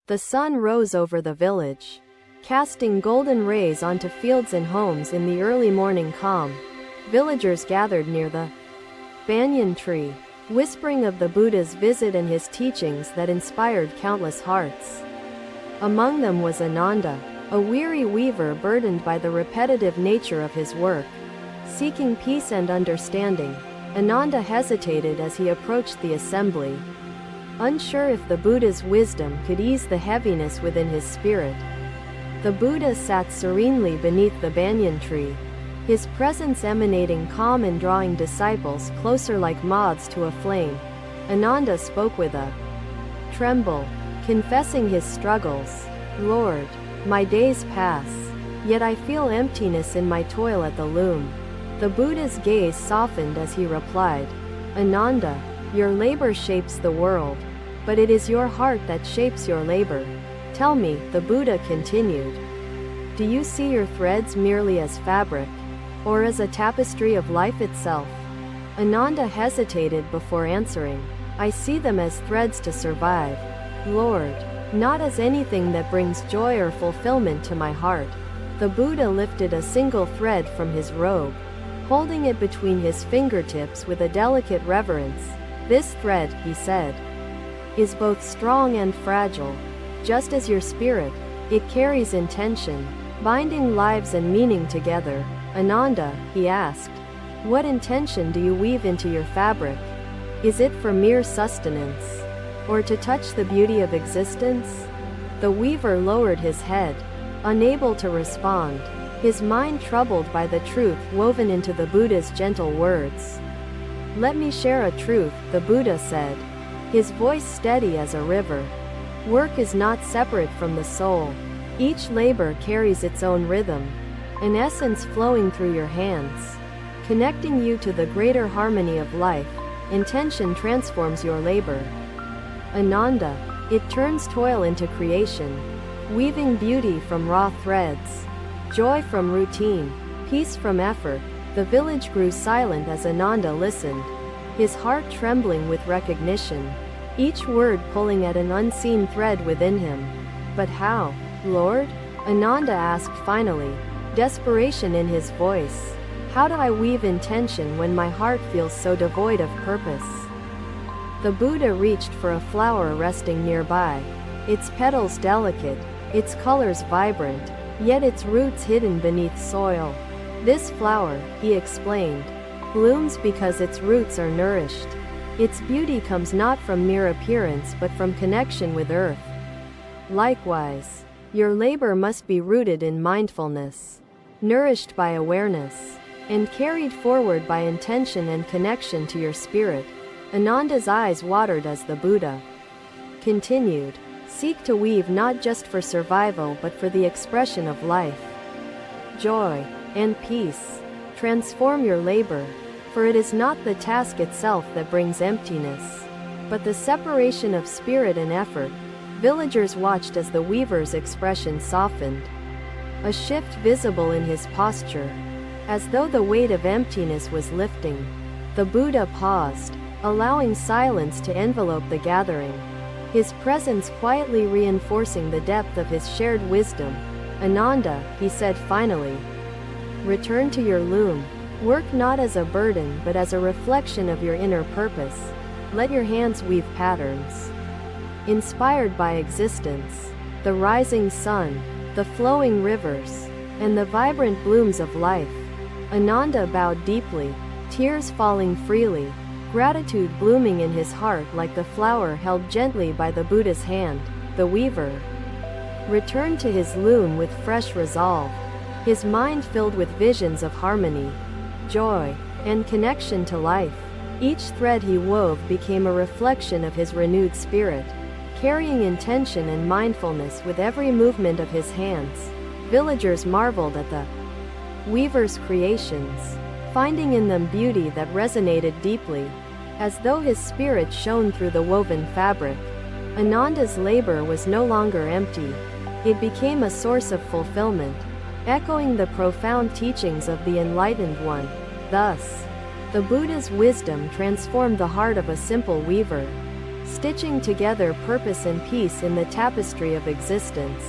The sun rose over the village, casting golden rays onto fields and homes in the early morning calm. Villagers gathered near the banyan tree, whispering of the Buddha's visit and his teachings that inspired countless hearts. Among them was Ananda, a weary weaver burdened by the repetitive nature of his work. Seeking peace and understanding, Ananda hesitated as he approached the assembly, unsure if the Buddha's wisdom could ease the heaviness within his spirit. The Buddha sat serenely beneath the banyan tree, his presence emanating calm and drawing disciples closer like moths to a flame. Ananda spoke with a tremble, confessing his struggles. "Lord, my days pass, yet I feel emptiness in my toil at the loom." The Buddha's gaze softened as he replied, "Ananda, your labor shapes the world, but it is your heart that shapes your labor. Tell me," the Buddha continued, "do you see your threads merely as fabric, or as a tapestry of life itself?" Ananda hesitated before answering, "I see them as threads to survive, Lord, not as anything that brings joy or fulfillment to my heart." The Buddha lifted a single thread from his robe, holding it between his fingertips with a delicate reverence. "This thread," he said, "is both strong and fragile. Just as your spirit, it carries intention, binding lives and meaning together." "Ananda," he asked, "what intention do you weave into your fabric? Is it for mere sustenance, or to touch the beauty of existence?" The weaver lowered his head, unable to respond, his mind troubled by the truth woven into the Buddha's gentle words. "Let me share a truth," the Buddha said, his voice steady as a river. "Work is not separate from the soul. Each labor carries its own rhythm, an essence flowing through your hands, connecting you to the greater harmony of life. Intention transforms your labor, Ananda. It turns toil into creation, weaving beauty from raw threads, joy from routine, peace from effort." The village grew silent as Ananda listened, his heart trembling with recognition, each word pulling at an unseen thread within him. "But how, Lord?" Ananda asked finally, desperation in his voice. "How do I weave intention when my heart feels so devoid of purpose?" The Buddha reached for a flower resting nearby, its petals delicate, its colors vibrant, yet its roots hidden beneath soil. "This flower," he explained, "blooms because its roots are nourished. Its beauty comes not from mere appearance but from connection with earth. Likewise, your labor must be rooted in mindfulness, nourished by awareness, and carried forward by intention and connection to your spirit." Ananda's eyes watered as the Buddha continued, "Seek to weave not just for survival but for the expression of life, joy, and peace. Transform your labor, for it is not the task itself that brings emptiness, but the separation of spirit and effort." Villagers watched as the weaver's expression softened, a shift visible in his posture, as though the weight of emptiness was lifting. The Buddha paused, allowing silence to envelope the gathering, his presence quietly reinforcing the depth of his shared wisdom. "Ananda," he said finally, "return to your loom. Work not as a burden but as a reflection of your inner purpose. Let your hands weave patterns inspired by existence, the rising sun, the flowing rivers, and the vibrant blooms of life." Ananda bowed deeply, tears falling freely, gratitude blooming in his heart like the flower held gently by the Buddha's hand. The weaver returned to his loom with fresh resolve, his mind filled with visions of harmony, joy, and connection to life. Each thread he wove became a reflection of his renewed spirit, carrying intention and mindfulness with every movement of his hands. Villagers marveled at the weaver's creations, finding in them beauty that resonated deeply, as though his spirit shone through the woven fabric. Ananda's labor was no longer empty. It became a source of fulfillment, echoing the profound teachings of the Enlightened One. Thus, the Buddha's wisdom transformed the heart of a simple weaver, stitching together purpose and peace in the tapestry of existence.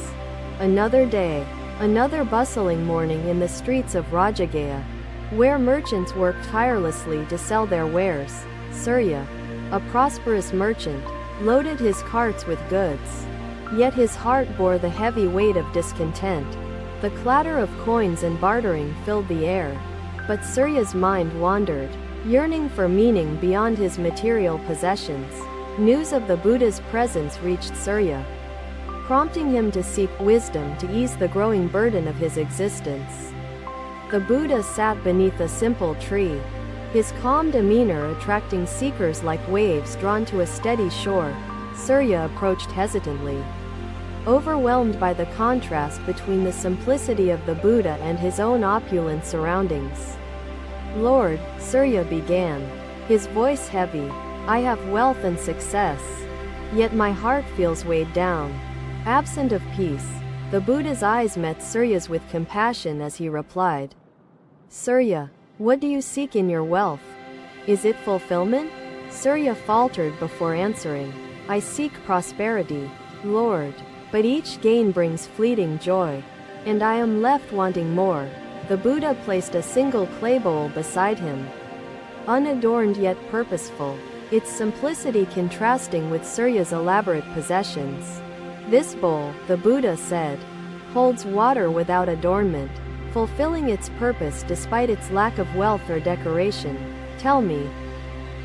Another day, another bustling morning in the streets of Rajagaya, where merchants worked tirelessly to sell their wares. Surya, a prosperous merchant, loaded his carts with goods. Yet his heart bore the heavy weight of discontent. The clatter of coins and bartering filled the air. But Surya's mind wandered, yearning for meaning beyond his material possessions. News of the Buddha's presence reached Surya, prompting him to seek wisdom to ease the growing burden of his existence. The Buddha sat beneath a simple tree, his calm demeanor attracting seekers like waves drawn to a steady shore. Surya approached hesitantly, overwhelmed by the contrast between the simplicity of the Buddha and his own opulent surroundings. "Lord," Surya began, his voice heavy, "I have wealth and success, yet my heart feels weighed down, absent of peace." The Buddha's eyes met Surya's with compassion as he replied, "Surya, what do you seek in your wealth? Is it fulfillment?" Surya faltered before answering, "I seek prosperity, Lord, but each gain brings fleeting joy, and I am left wanting more." The Buddha placed a single clay bowl beside him, unadorned yet purposeful, its simplicity contrasting with Surya's elaborate possessions. "This bowl," the Buddha said, "holds water without adornment, fulfilling its purpose despite its lack of wealth or decoration. Tell me,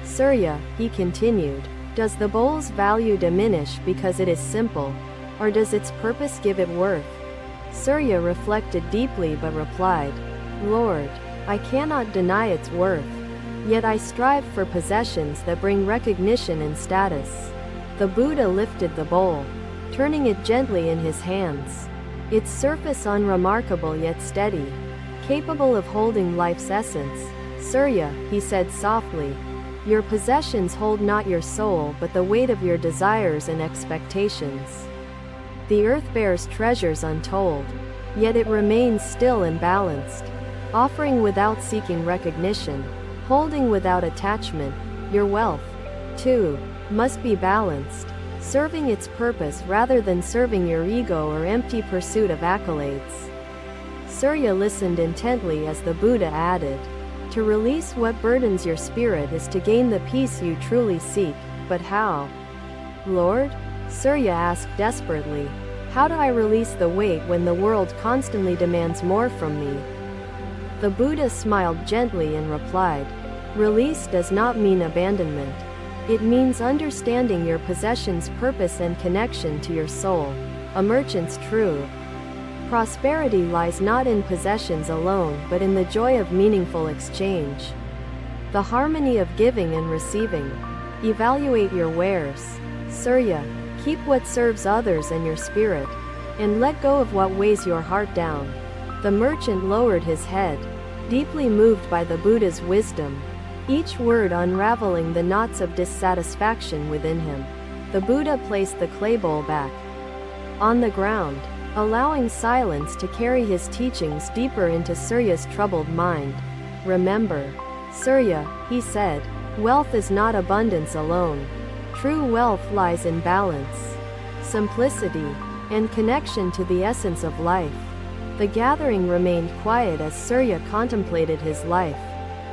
Surya," he continued, "does the bowl's value diminish because it is simple, or does its purpose give it worth?" Surya reflected deeply but replied, "Lord, I cannot deny its worth, yet I strive for possessions that bring recognition and status." The Buddha lifted the bowl, turning it gently in his hands, its surface unremarkable yet steady, capable of holding life's essence. "Surya," he said softly, "your possessions hold not your soul but the weight of your desires and expectations. The earth bears treasures untold, yet it remains still and balanced, offering without seeking recognition, holding without attachment. Your wealth, too, must be balanced, serving its purpose rather than serving your ego or empty pursuit of accolades." Surya listened intently as the Buddha added, "To release what burdens your spirit is to gain the peace you truly seek, but how?" "Lord?" Surya asked desperately, "How do I release the weight when the world constantly demands more from me?" The Buddha smiled gently and replied, "Release does not mean abandonment. It means understanding your possession's purpose and connection to your soul. A merchant's true prosperity lies not in possessions alone but in the joy of meaningful exchange, the harmony of giving and receiving. Evaluate your wares, Surya. Keep what serves others and your spirit, and let go of what weighs your heart down." The merchant lowered his head, deeply moved by the Buddha's wisdom, each word unraveling the knots of dissatisfaction within him. The Buddha placed the clay bowl back on the ground, allowing silence to carry his teachings deeper into Surya's troubled mind. "Remember, Surya," he said, "wealth is not abundance alone. True wealth lies in balance, simplicity, and connection to the essence of life." The gathering remained quiet as Surya contemplated his life,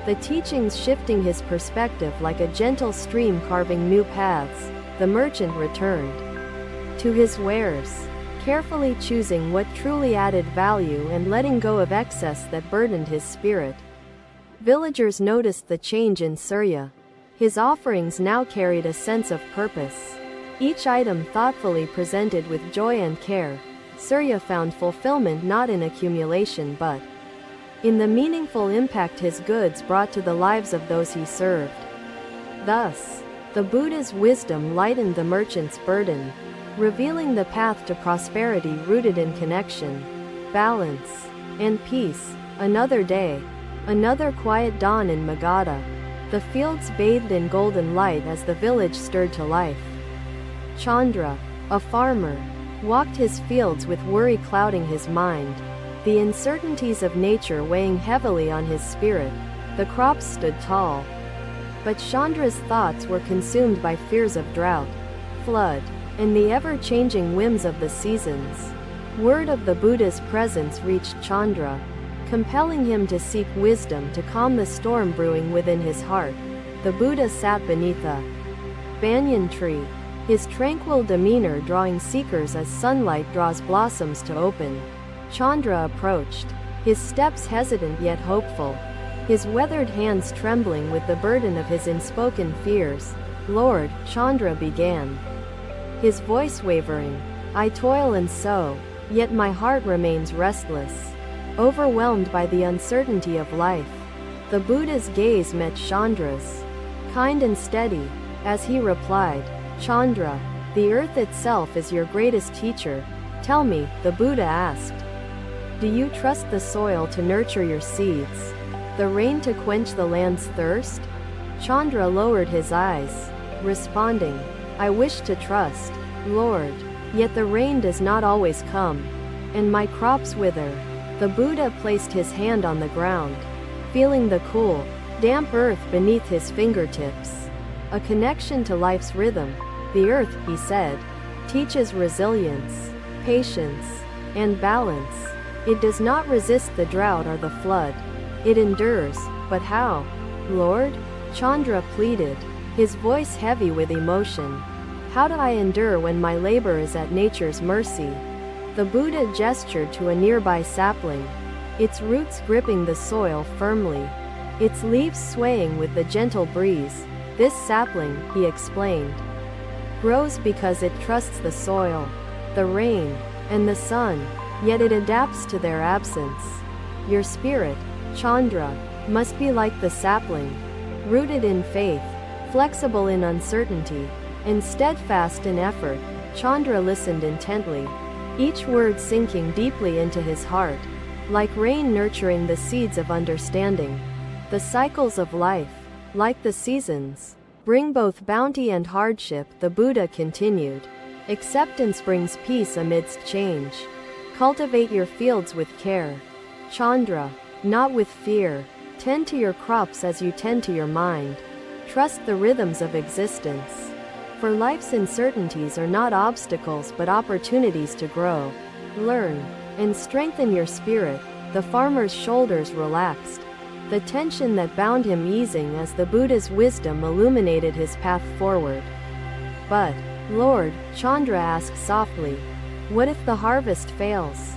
the teachings shifting his perspective like a gentle stream carving new paths. The merchant returned to his wares, carefully choosing what truly added value and letting go of excess that burdened his spirit. Villagers noticed the change in Surya. His offerings now carried a sense of purpose, each item thoughtfully presented with joy and care. Surya found fulfillment not in accumulation but in the meaningful impact his goods brought to the lives of those he served. Thus, the Buddha's wisdom lightened the merchant's burden, revealing the path to prosperity rooted in connection, balance, and peace. Another day, another quiet dawn in Magadha. The fields bathed in golden light as the village stirred to life. Chandra, a farmer, walked his fields with worry clouding his mind, the uncertainties of nature weighing heavily on his spirit. The crops stood tall, But Chandra's thoughts were consumed by fears of drought, flood, and the ever-changing whims of the seasons. Word of the Buddha's presence reached Chandra, compelling him to seek wisdom to calm the storm brewing within his heart. The Buddha sat beneath a banyan tree, his tranquil demeanor drawing seekers as sunlight draws blossoms to open. Chandra approached, his steps hesitant yet hopeful, his weathered hands trembling with the burden of his unspoken fears. "Lord," Chandra began, his voice wavering, "I toil and sow, yet my heart remains restless, overwhelmed by the uncertainty of life." The Buddha's gaze met Chandra's, kind and steady, as he replied, "Chandra, the earth itself is your greatest teacher. Tell me," the Buddha asked, "do you trust the soil to nurture your seeds, the rain to quench the land's thirst?" Chandra lowered his eyes, responding, "I wish to trust, Lord, yet the rain does not always come, and my crops wither." The Buddha placed his hand on the ground, feeling the cool, damp earth beneath his fingertips. "A connection to life's rhythm. The earth," he said, "teaches resilience, patience, and balance. It does not resist the drought or the flood. It endures." "But how, Lord?" Chandra pleaded, his voice heavy with emotion. "How do I endure when my labor is at nature's mercy?" The Buddha gestured to a nearby sapling, its roots gripping the soil firmly, its leaves swaying with the gentle breeze. "This sapling," he explained, "grows because it trusts the soil, the rain, and the sun, yet it adapts to their absence. Your spirit, Chandra, must be like the sapling, rooted in faith, flexible in uncertainty, and steadfast in effort." Chandra listened intently, each word sinking deeply into his heart, like rain nurturing the seeds of understanding. The cycles of life, like the seasons, bring both bounty and hardship, the Buddha continued. Acceptance brings peace amidst change. Cultivate your fields with care, Chandra, not with fear. Tend to your crops as you tend to your mind. Trust the rhythms of existence. For life's uncertainties are not obstacles but opportunities to grow, learn, and strengthen your spirit. The farmer's shoulders relaxed, the tension that bound him easing as the Buddha's wisdom illuminated his path forward. "But, Lord," Chandra asked softly, "what if the harvest fails?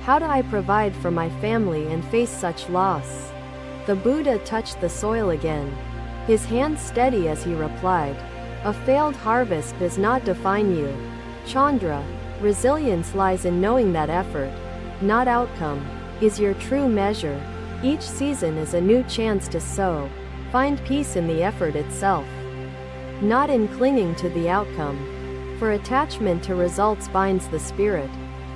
How do I provide for my family and face such loss?" The Buddha touched the soil again, his hand steady as he replied, "A failed harvest does not define you, Chandra. Resilience lies in knowing that effort, not outcome, is your true measure. Each season is a new chance to sow. Find peace in the effort itself, not in clinging to the outcome. For attachment to results binds the spirit."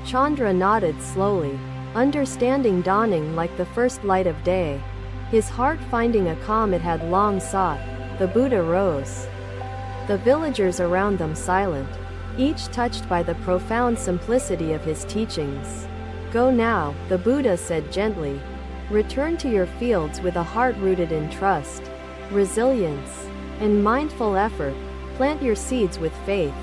Chandra nodded slowly, understanding dawning like the first light of day, his heart finding a calm it had long sought. The Buddha rose, the villagers around them silent, each touched by the profound simplicity of his teachings. "Go now," the Buddha said gently. "Return to your fields with a heart rooted in trust, resilience, and mindful effort. Plant your seeds with faith,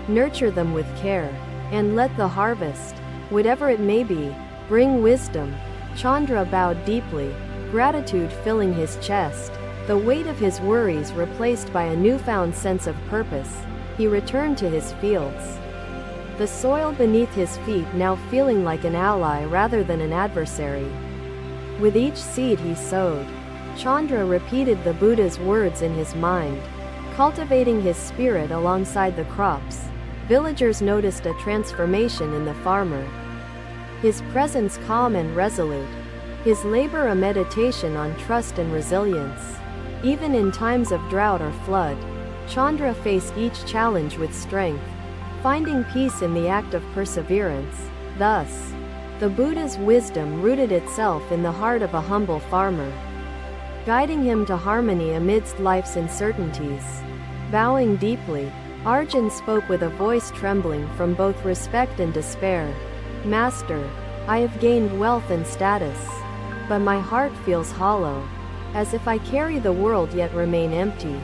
nurture them with care, and let the harvest, whatever it may be, bring wisdom." Chandra bowed deeply, gratitude filling his chest, the weight of his worries replaced by a newfound sense of purpose. He returned to his fields, the soil beneath his feet now feeling like an ally rather than an adversary. With each seed he sowed, Chandra repeated the Buddha's words in his mind, cultivating his spirit alongside the crops. Villagers noticed a transformation in the farmer, his presence calm and resolute, his labor a meditation on trust and resilience. Even in times of drought or flood, Chandra faced each challenge with strength, finding peace in the act of perseverance. Thus, the Buddha's wisdom rooted itself in the heart of a humble farmer, guiding him to harmony amidst life's uncertainties. Bowing deeply, Arjun spoke with a voice trembling from both respect and despair. "Master, I have gained wealth and status, but my heart feels hollow. as if I carry the world yet remain empty.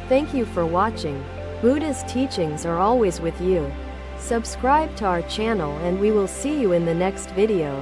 Thank you for watching. Buddha's teachings are always with you. Subscribe to our channel and we will see you in the next video.